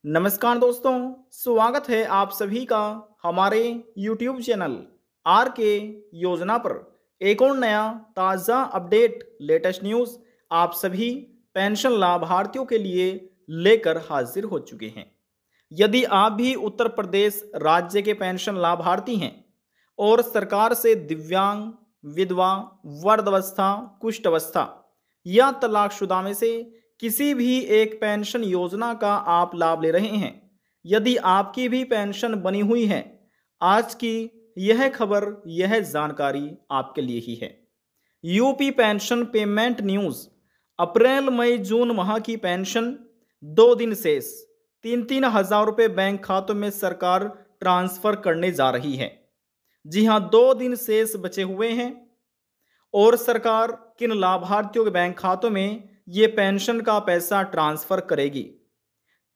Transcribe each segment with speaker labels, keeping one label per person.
Speaker 1: नमस्कार दोस्तों, स्वागत है आप सभी का हमारे YouTube चैनल आर के योजना पर। एक और नया ताज़ा अपडेट लेटेस्ट न्यूज़ आप सभी पेंशन लाभार्थियों के लिए लेकर हाजिर हो चुके हैं। यदि आप भी उत्तर प्रदेश राज्य के पेंशन लाभार्थी हैं और सरकार से दिव्यांग, विधवा, वृद्धावस्था, कुष्ठ अवस्था या तलाकशुदा में से किसी भी एक पेंशन योजना का आप लाभ ले रहे हैं, यदि आपकी भी पेंशन बनी हुई है, आज की यह खबर, यह जानकारी आपके लिए ही है। UP pension payment news. अप्रैल मई जून माह की पेंशन 2 दिन शेष 3-3 हज़ार रुपये बैंक खातों में सरकार ट्रांसफ़र करने जा रही है। जी हां, 2 दिन शेष बचे हुए हैं और सरकार किन लाभार्थियों के बैंक खातों में ये पेंशन का पैसा ट्रांसफ़र करेगी।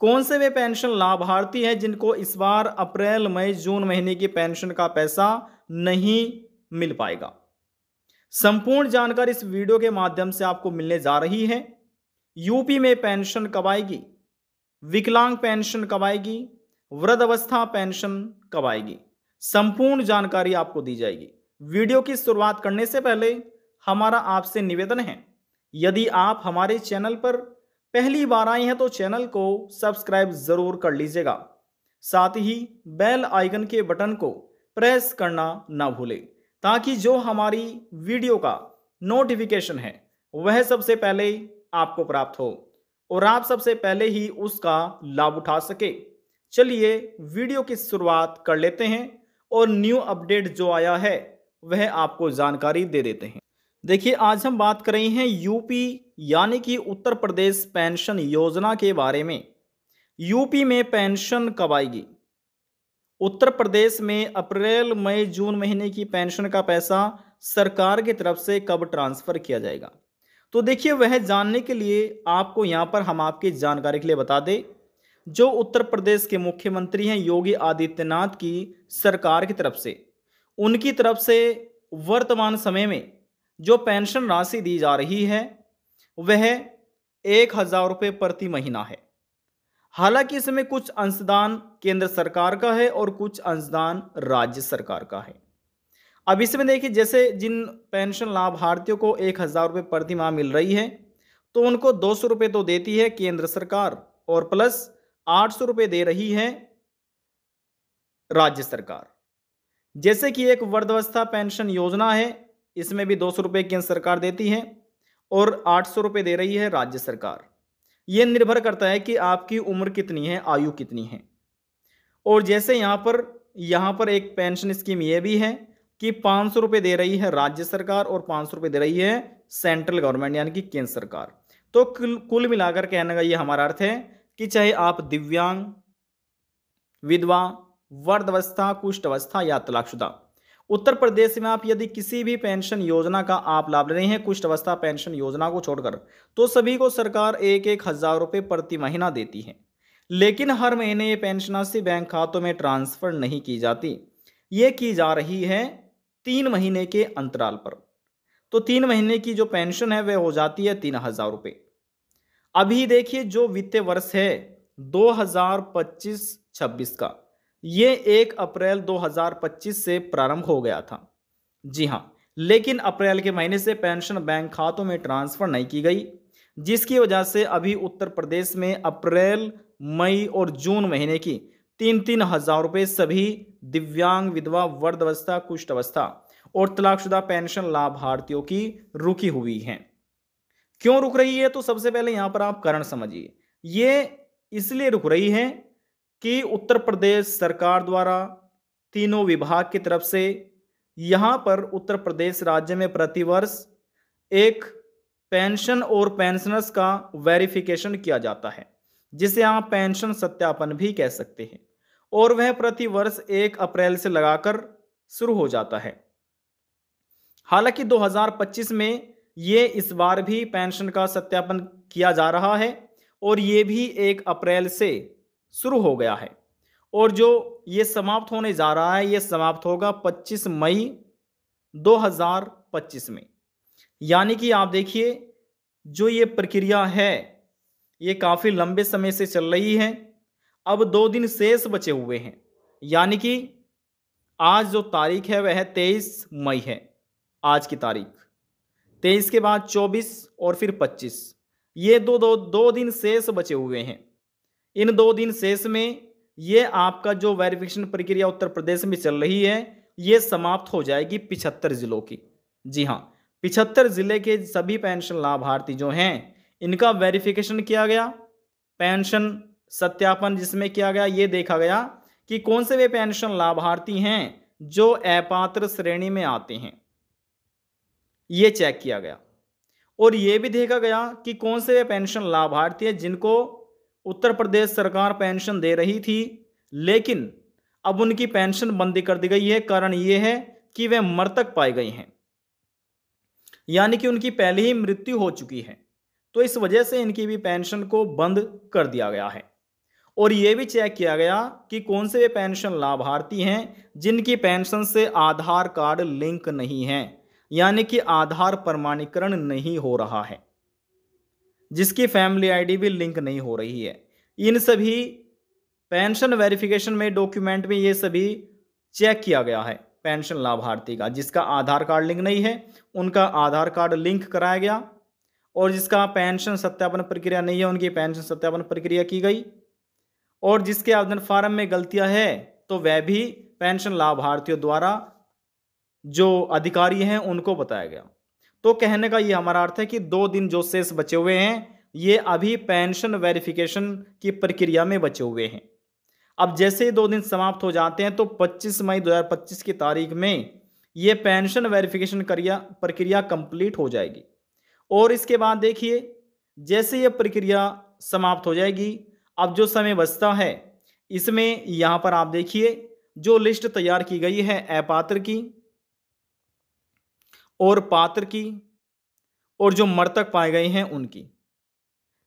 Speaker 1: कौन से वे पेंशन लाभार्थी हैं जिनको इस बार अप्रैल मई जून महीने की पेंशन का पैसा नहीं मिल पाएगा। संपूर्ण जानकारी इस वीडियो के माध्यम से आपको मिलने जा रही है। यूपी में पेंशन कब आएगी, विकलांग पेंशन कब आएगी, वृद्धावस्था पेंशन कब आएगी, संपूर्ण जानकारी आपको दी जाएगी। वीडियो की शुरुआत करने से पहले हमारा आपसे निवेदन है, यदि आप हमारे चैनल पर पहली बार आए हैं तो चैनल को सब्सक्राइब जरूर कर लीजिएगा। साथ ही बेल आइकन के बटन को प्रेस करना ना भूलें, ताकि जो हमारी वीडियो का नोटिफिकेशन है वह सबसे पहले आपको प्राप्त हो और आप सबसे पहले ही उसका लाभ उठा सके। चलिए वीडियो की शुरुआत कर लेते हैं और न्यू अपडेट जो आया है वह आपको जानकारी दे देते हैं। देखिए, आज हम बात कर रहे हैं यूपी यानी कि उत्तर प्रदेश पेंशन योजना के बारे में। यूपी में पेंशन कब आएगी, उत्तर प्रदेश में अप्रैल मई जून महीने की पेंशन का पैसा सरकार की तरफ से कब ट्रांसफ़र किया जाएगा। तो देखिए, वह जानने के लिए आपको यहाँ पर हम आपकी जानकारी के लिए बता दें, जो उत्तर प्रदेश के मुख्यमंत्री हैं योगी आदित्यनाथ की सरकार की तरफ से, उनकी तरफ से वर्तमान समय में जो पेंशन राशि दी जा रही है वह 1,000 रुपये प्रति महीना है। हालांकि इसमें कुछ अंशदान केंद्र सरकार का है और कुछ अंशदान राज्य सरकार का है। अब इसमें देखिए, जैसे जिन पेंशन लाभार्थियों को 1,000 रुपये प्रति माह मिल रही है तो उनको 200 रुपये तो देती है केंद्र सरकार और प्लस 800 रुपये दे रही है राज्य सरकार। जैसे कि एक वृद्धावस्था पेंशन योजना है, इसमें भी 200 रुपये केंद्र सरकार देती है और 800 रुपये दे रही है राज्य सरकार। यह निर्भर करता है कि आपकी उम्र कितनी है, आयु कितनी है। और जैसे यहाँ पर एक पेंशन स्कीम ये भी है कि 500 रुपये दे रही है राज्य सरकार और 500 रुपये दे रही है सेंट्रल गवर्नमेंट यानी कि केंद्र सरकार। तो कुल मिलाकर कहने का ये हमारा अर्थ है कि चाहे आप दिव्यांग, विधवा, वृद्धावस्था, कुष्ठ अवस्था या तलाकशुदा, उत्तर प्रदेश में आप यदि किसी भी पेंशन योजना का आप लाभ ले रहे हैं, कुष्ठ अवस्था पेंशन योजना को छोड़कर, तो सभी को सरकार 1-1 हज़ार रुपये प्रति महीना देती है। लेकिन हर महीने ये पेंशन राशि बैंक खातों में ट्रांसफर नहीं की जाती, ये की जा रही है 3 महीने के अंतराल पर। तो 3 महीने की जो पेंशन है वह हो जाती है 3,000 रुपये। अभी देखिए, जो वित्तीय वर्ष है 2025-26 का, ये 1 अप्रैल 2025 से प्रारंभ हो गया था। जी हाँ, लेकिन अप्रैल के महीने से पेंशन बैंक खातों में ट्रांसफ़र नहीं की गई, जिसकी वजह से अभी उत्तर प्रदेश में अप्रैल, मई और जून महीने की 3-3 हज़ार रुपये सभी दिव्यांग, विधवा, वृद्धावस्था, कुष्ठ अवस्था और तलाकशुदा पेंशन लाभार्थियों की रुकी हुई हैं। क्यों रुक रही है, तो सबसे पहले यहाँ पर आप कारण समझिए। ये इसलिए रुक रही है कि उत्तर प्रदेश सरकार द्वारा तीनों विभाग की तरफ से यहाँ पर उत्तर प्रदेश राज्य में प्रतिवर्ष एक पेंशन और पेंशनर्स का वेरिफिकेशन किया जाता है, जिसे आप पेंशन सत्यापन भी कह सकते हैं, और वह प्रतिवर्ष 1 अप्रैल से लगाकर शुरू हो जाता है। हालांकि 2025 में ये इस बार भी पेंशन का सत्यापन किया जा रहा है और ये भी 1 अप्रैल से शुरू हो गया है और जो ये समाप्त होने जा रहा है ये समाप्त होगा 25 मई 2025 में। यानी कि आप देखिए, जो ये प्रक्रिया है ये काफ़ी लंबे समय से चल रही है। अब 2 दिन शेष बचे हुए हैं, यानी कि आज जो तारीख है वह 23 मई है। आज की तारीख 23 के बाद 24 और फिर 25, ये दो दिन शेष बचे हुए हैं। इन 2 दिन शेष में ये आपका जो वेरिफिकेशन प्रक्रिया उत्तर प्रदेश में चल रही है ये समाप्त हो जाएगी 75 जिलों की। जी हाँ, 75 जिले के सभी पेंशन लाभार्थी जो हैं इनका वेरिफिकेशन किया गया, पेंशन सत्यापन जिसमें किया गया, ये देखा गया कि कौन से वे पेंशन लाभार्थी हैं जो अपात्र श्रेणी में आते हैं, ये चेक किया गया। और ये भी देखा गया कि कौन से वे पेंशन लाभार्थी हैं जिनको उत्तर प्रदेश सरकार पेंशन दे रही थी लेकिन अब उनकी पेंशन बंद कर दी गई है। कारण ये है कि वे मृतक पाए गए हैं, यानी कि उनकी पहले ही मृत्यु हो चुकी है, तो इस वजह से इनकी भी पेंशन को बंद कर दिया गया है। और यह भी चेक किया गया कि कौन से पेंशन लाभार्थी हैं जिनकी पेंशन से आधार कार्ड लिंक नहीं है, यानी कि आधार प्रमाणीकरण नहीं हो रहा है, जिसकी फैमिली आईडी भी लिंक नहीं हो रही है। इन सभी पेंशन वेरिफिकेशन में डॉक्यूमेंट में ये सभी चेक किया गया है। पेंशन लाभार्थी का जिसका आधार कार्ड लिंक नहीं है उनका आधार कार्ड लिंक कराया गया, और जिसका पेंशन सत्यापन प्रक्रिया नहीं है उनकी पेंशन सत्यापन प्रक्रिया की गई, और जिसके आवेदन फार्म में गलतियां है तो वह भी पेंशन लाभार्थियों द्वारा जो अधिकारी हैं उनको बताया गया। तो कहने का ये हमारा अर्थ है कि 2 दिन जो शेष बचे हुए हैं ये अभी पेंशन वेरिफिकेशन की प्रक्रिया में बचे हुए हैं। अब जैसे ही 2 दिन समाप्त हो जाते हैं तो 25 मई 2025 की तारीख में ये पेंशन वेरिफिकेशन प्रक्रिया कंप्लीट हो जाएगी। और इसके बाद देखिए जैसे ये प्रक्रिया समाप्त हो जाएगी, अब जो समय बचता है इसमें यहां पर आप देखिए जो लिस्ट तैयार की गई है अपात्र की और पात्र की और जो मृतक पाए गए हैं उनकी।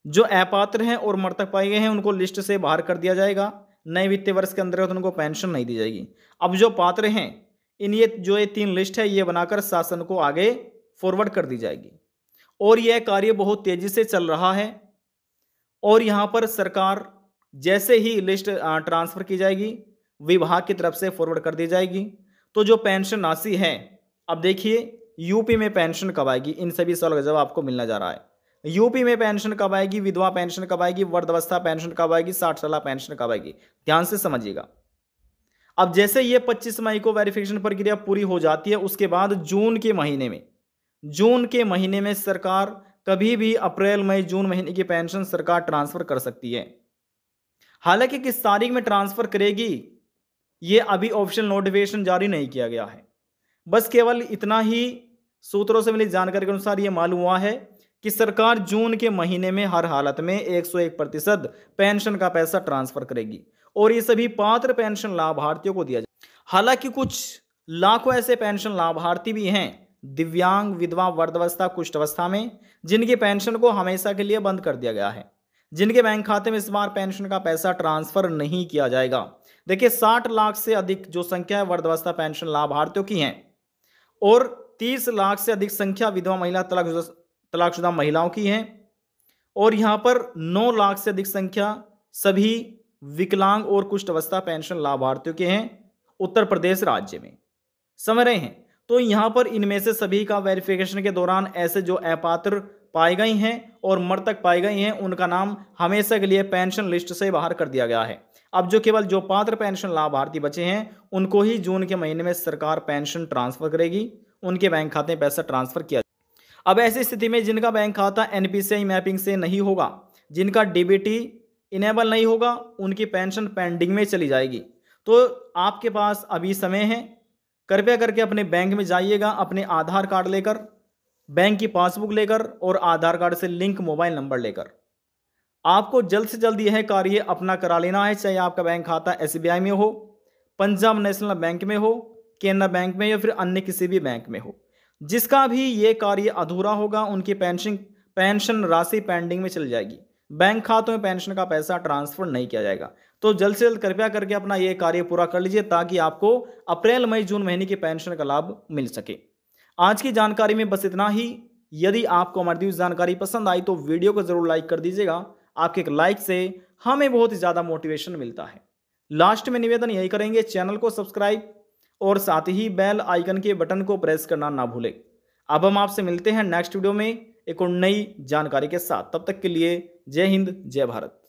Speaker 1: जो अपात्र हैं और मृतक पाए गए हैं उनको लिस्ट से बाहर कर दिया जाएगा, नए वित्तीय वर्ष के अंतर्गत उनको पेंशन नहीं दी जाएगी। अब जो पात्र हैं इन ये 3 लिस्ट है ये बनाकर शासन को आगे फॉरवर्ड कर दी जाएगी, और यह कार्य बहुत तेजी से चल रहा है। और यहां पर सरकार जैसे ही लिस्ट ट्रांसफर की जाएगी विभाग की तरफ से फॉरवर्ड कर दी जाएगी। तो जो पेंशन राशि है, अब देखिए यूपी में पेंशन कब आएगी, इन सभी सवाल का जवाब आपको मिलने जा रहा है। यूपी में पेंशन कब आएगी, विधवा पेंशन कब आएगी, वृद्धावस्था पेंशन कब आएगी, 60 साल पेंशन कब आएगी, ध्यान से समझिएगा। अब जैसे ये 25 मई को वेरिफिकेशन प्रक्रिया पूरी हो जाती है उसके बाद जून के महीने में सरकार कभी भी अप्रैल मई जून महीने की पेंशन सरकार ट्रांसफर कर सकती है। हालांकि किस तारीख में ट्रांसफर करेगी ये अभी ऑफिशियल नोटिफिकेशन जारी नहीं किया गया है। बस केवल इतना ही सूत्रों से मिली जानकारी के अनुसार यह मालूम हुआ है कि सरकार जून के महीने में हर हालत में 101% पेंशन का पैसा ट्रांसफर करेगी और ये सभी पात्र पेंशन लाभार्थियों को दिया जाए। हालांकि कुछ लाखों ऐसे पेंशन लाभार्थी भी हैं दिव्यांग, विधवा, वृद्धावस्था, कुष्ठावस्था में जिनकी पेंशन को हमेशा के लिए बंद कर दिया गया है, जिनके बैंक खाते में इस बार पेंशन का पैसा ट्रांसफर नहीं किया जाएगा। देखिए 60 लाख से अधिक जो संख्या है वृद्धावस्था पेंशन लाभार्थियों की है और 30 लाख से अधिक संख्या विधवा महिला तलाकशुदा महिलाओं की है, और यहां पर 9 लाख से अधिक संख्या सभी विकलांग और कुष्ठावस्था पेंशन लाभार्थियों के हैं उत्तर प्रदेश राज्य में। समझ रहे हैं? तो यहां पर इनमें से सभी का वेरिफिकेशन के दौरान ऐसे जो अपात्र पाए गए हैं और मृतक पाए गए हैं उनका नाम हमेशा के लिए पेंशन लिस्ट से बाहर कर दिया गया है। अब जो केवल जो पात्र पेंशन लाभार्थी बचे हैं उनको ही जून के महीने में सरकार पेंशन ट्रांसफर करेगी, उनके बैंक खाते में पैसा ट्रांसफर किया। अब ऐसी स्थिति में जिनका बैंक खाता एनपीसीआई मैपिंग से नहीं होगा, जिनका डीबीटी इनेबल नहीं होगा, उनकी पेंशन पेंडिंग में चली जाएगी। तो आपके पास अभी समय है, कृपया करके अपने बैंक में जाइएगा, अपने आधार कार्ड लेकर, बैंक की पासबुक लेकर और आधार कार्ड से लिंक मोबाइल नंबर लेकर आपको जल्द से जल्द यह कार्य अपना करा लेना है। चाहे आपका बैंक खाता एसबीआई में हो, पंजाब नेशनल बैंक में हो, केनरा बैंक में या फिर अन्य किसी भी बैंक में हो, जिसका भी ये कार्य अधूरा होगा उनकी पेंशन राशि पेंडिंग में चली जाएगी, बैंक खातों में पेंशन का पैसा ट्रांसफर नहीं किया जाएगा। तो जल्द से जल्द कृपया करके अपना ये कार्य पूरा कर लीजिए ताकि आपको अप्रैल मई जून महीने की पेंशन का लाभ मिल सके। आज की जानकारी में बस इतना ही। यदि आपको हमारी दी जानकारी पसंद आई तो वीडियो को जरूर लाइक कर दीजिएगा। आपके एक लाइक से हमें बहुत ही ज़्यादा मोटिवेशन मिलता है। लास्ट में निवेदन यही करेंगे, चैनल को सब्सक्राइब और साथ ही बेल आइकन के बटन को प्रेस करना ना भूलें। अब हम आपसे मिलते हैं नेक्स्ट वीडियो में एक और नई जानकारी के साथ। तब तक के लिए जय हिंद, जय भारत।